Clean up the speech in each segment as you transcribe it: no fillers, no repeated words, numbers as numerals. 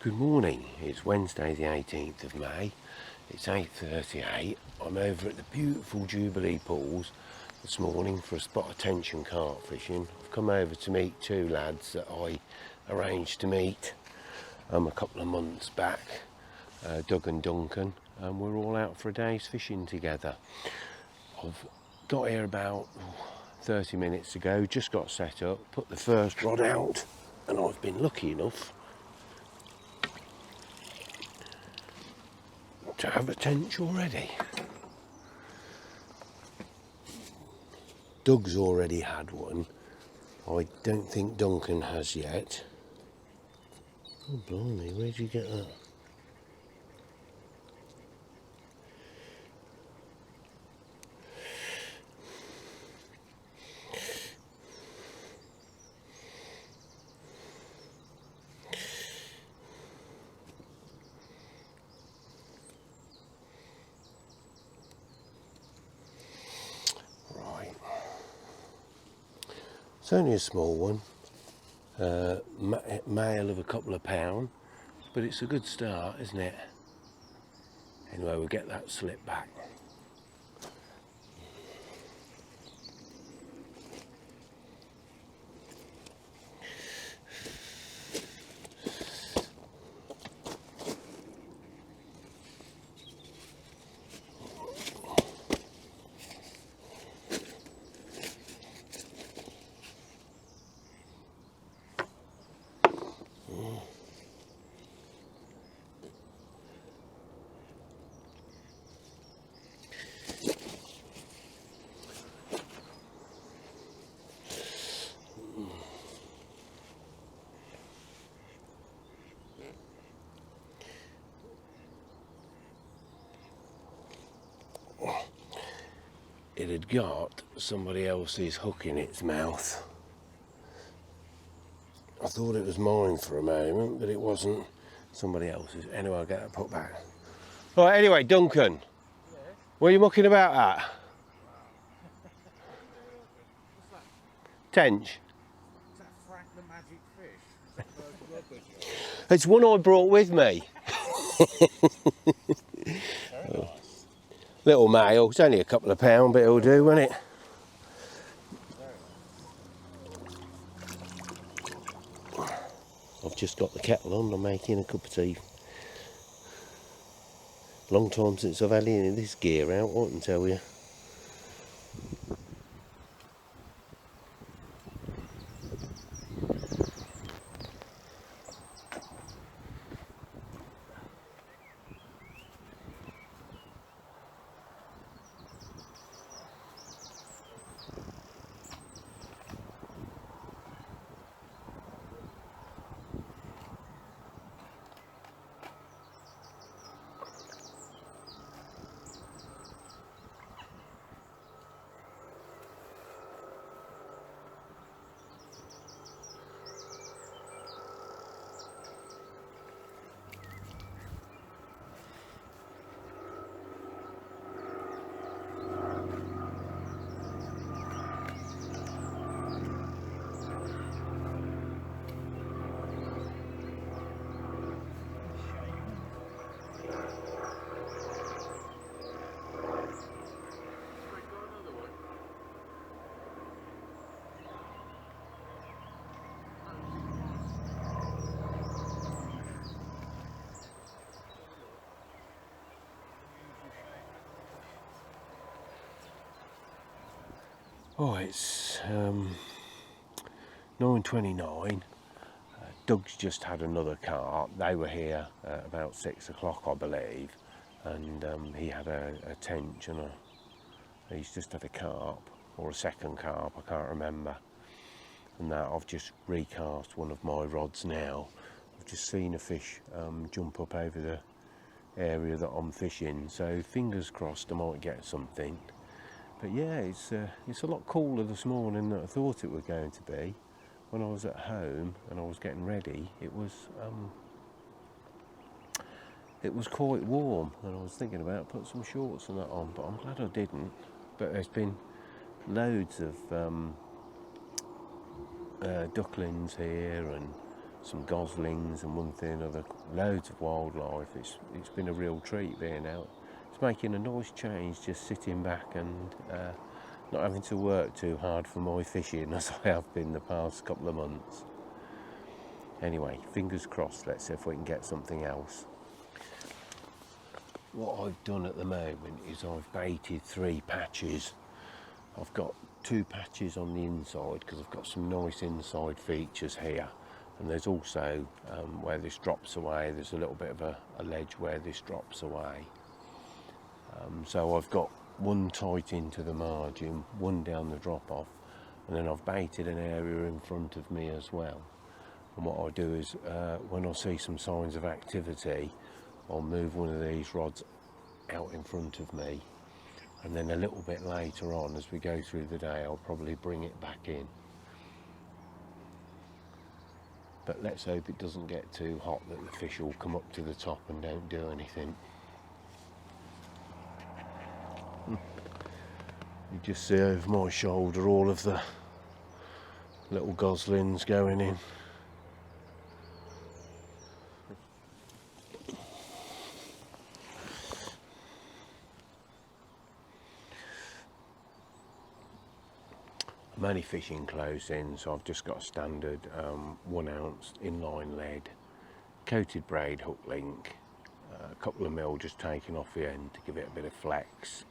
Good morning, it's Wednesday the 18th of May, it's 8:38. I'm over at the beautiful Jubilee Pools this morning for a spot of tench and carp fishing. I've come over to meet two lads that I arranged to meet a couple of months back, Doug and Duncan, and we're all out for a day's fishing together. I've got here about 30 minutes ago, just got set up, put the first rod out, and I've been lucky enough to have a tench already. Doug's already had one. I don't think Duncan has yet. Oh blimey, where'd you get that? It's only a small one, male of a couple of pound, but it's a good start, isn't it? Anyway, we'll get that slip back. It had got somebody else's hook in its mouth. I thought it was mine for a moment, but it wasn't. Somebody else's. Anyway, I'll get that put back. Right, anyway, Duncan. Yes? What are you mucking about at? What's that? Tench. Is that Frank the Magic Fish? Is that It's one I brought with me. Very nice. Little male, it's only a couple of pound, but it'll do, won't it? I've just got the kettle on, I'm making a cup of tea. Long time since I've had any of this gear out, I can tell you. Oh, it's 9:29. Doug's just had another carp. They were here at about 6 o'clock, I believe, and he had a tench and he's just had a carp, or a second carp, I can't remember. And that I've just recast one of my rods now. I've just seen a fish jump up over the area that I'm fishing, so fingers crossed I might get something. But yeah, it's a lot cooler this morning than I thought it was going to be. When I was at home and I was getting ready, it was quite warm, and I was thinking about putting some shorts and that on, but I'm glad I didn't. But there's been loads of ducklings here and some goslings and one thing and another, loads of wildlife. It's been a real treat being out. It's making a nice change just sitting back and not having to work too hard for my fishing as I have been the past couple of months. Anyway, fingers crossed, let's see if we can get something else. What I've done at the moment is I've baited 3 patches. I've got 2 patches on the inside because I've got some nice inside features here, and there's also where this drops away, there's a little bit of a ledge where this drops away. So I've got one tight into the margin, one down the drop off, and then I've baited an area in front of me as well. And what I do is when I see some signs of activity, I'll move one of these rods out in front of me, and then a little bit later on as we go through the day I'll probably bring it back in. But let's hope it doesn't get too hot that the fish will come up to the top and don't do anything. You just see over my shoulder all of the little goslings going in. I'm only fishing close in, so I've just got a standard 1 ounce inline lead, coated braid hook link, a couple of mil just taken off the end to give it a bit of flex,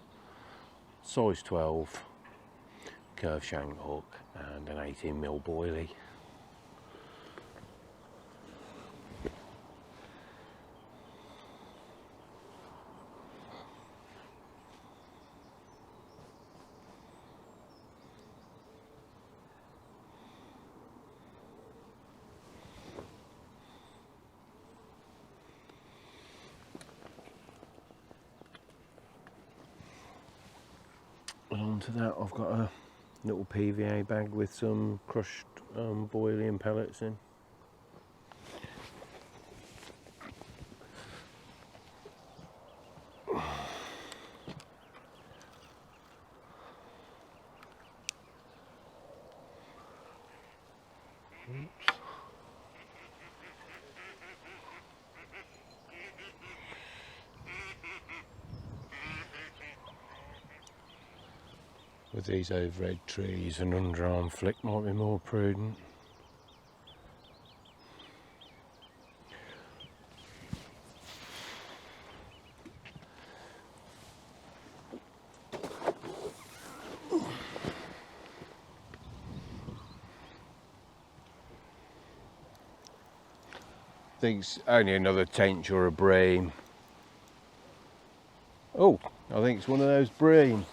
size 12 curved shank hook and an 18mm boilie. And onto that I've got a little PVA bag with some crushed boilie and pellets in. With these overhead trees, an underarm flick might be more prudent. I think it's only another tench or a bream. Oh, I think it's one of those bream.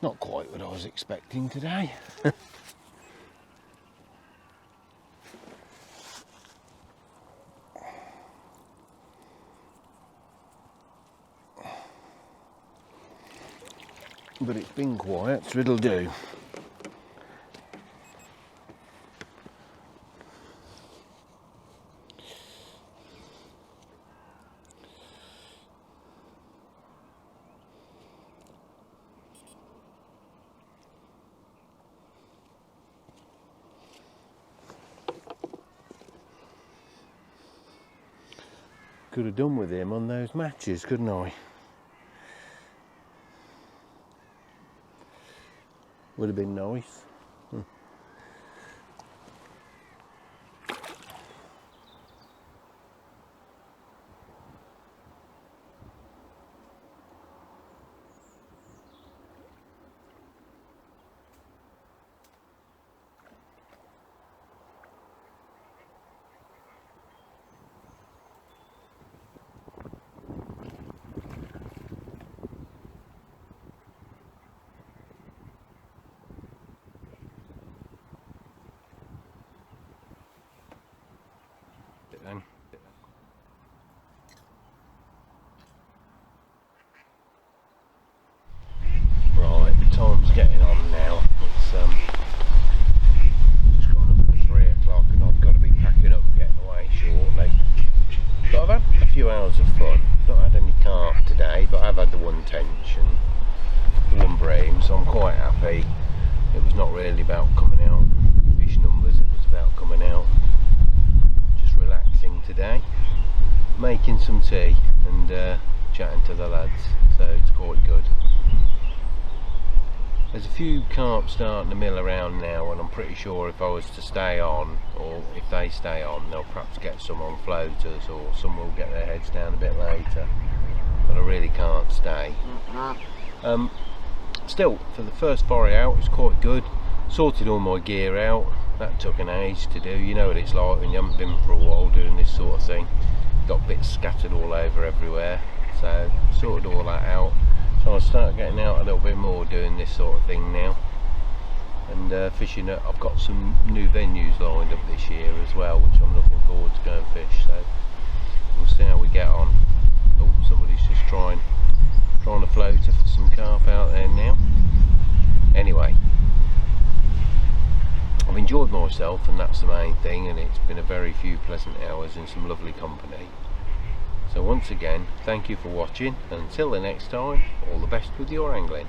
Not quite what I was expecting today. But it's been quiet, so it'll do. Could have done with him on those matches, couldn't I? Would have been nice. so I'm quite happy. It was not really about coming out fish numbers, it was about coming out just relaxing today, making some tea and chatting to the lads, so it's quite good. There's a few carp starting to mill around now, and I'm pretty sure if I was to stay on, or if they stay on, they'll perhaps get some on floaters, or some will get their heads down a bit later, but I really can't stay. Still, for the first foray out, it's quite good. Sorted all my gear out. That took an age to do. You know what it's like when you haven't been for a while doing this sort of thing. Got bits scattered all over everywhere, so sorted all that out. So I'll start getting out a little bit more doing this sort of thing now, and fishing. I've got some new venues lined up this year as well, which I'm looking forward to go and fish, so we'll see how we get on. Oh, somebody's just trying a floater for some carp out there now. Anyway, I've enjoyed myself, and that's the main thing, and it's been a very few pleasant hours in some lovely company. So once again, thank you for watching, and until the next time, all the best with your angling.